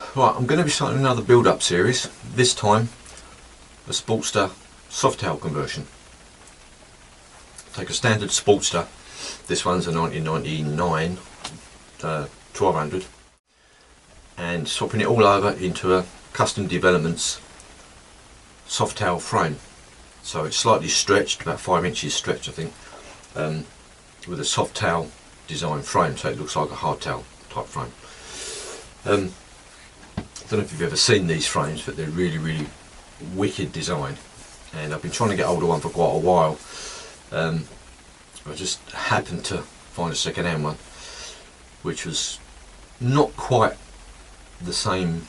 Right, I'm going to be starting another build-up series, this time a Sportster Softail conversion. Take a standard Sportster, this one's a 1999 1200, and swapping it all over into a custom developments Softail frame. So it's slightly stretched, about 5 inches stretched I think, with a Softail design frame, so it looks like a hardtail type frame. I don't know if you've ever seen these frames, but they're really wicked design, and I've been trying to get hold of one for quite a while. I just happened to find a second-hand one which was not quite the same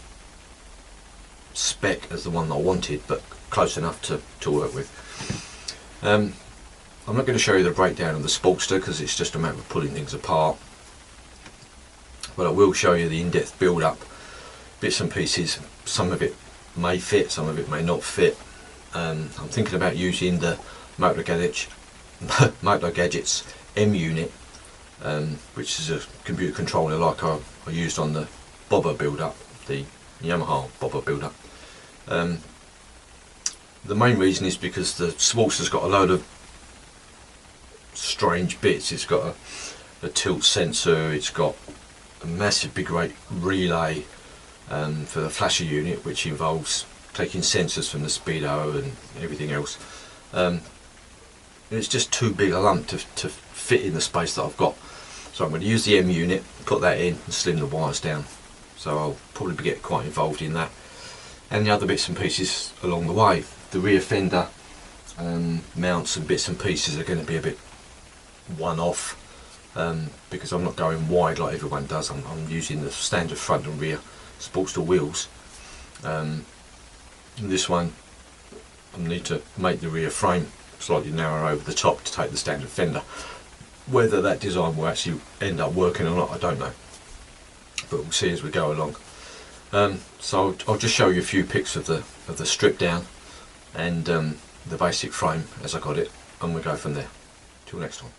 spec as the one that I wanted, but close enough to work with. I'm not going to show you the breakdown of the Sportster because it's just a matter of pulling things apart, but I will show you the in-depth build-up, bits and pieces. Some of it may fit, some of it may not fit. I'm thinking about using the Motor Gadgets M unit, which is a computer controller like I used on the Buildup, the Yamaha Buildup. The main reason is because the Sportster's got a load of strange bits. It's got a tilt sensor, it's got a massive big rate relay for the flasher unit, which involves taking sensors from the speedo and everything else. It's just too big a lump to fit in the space that I've got, so I'm going to use the M unit, put that in and slim the wires down. So I'll probably get quite involved in that and the other bits and pieces along the way. The rear fender mounts and bits and pieces are going to be a bit one-off, because I'm not going wide like everyone does. I'm using the standard front and rear Sportster wheels. This one I need to make the rear frame slightly narrower over the top to take the standard fender. Whether that design will actually end up working or not, I don't know, but we'll see as we go along. So I'll just show you a few pics of the strip down and the basic frame as I got it, and we'll go from there. Till next time.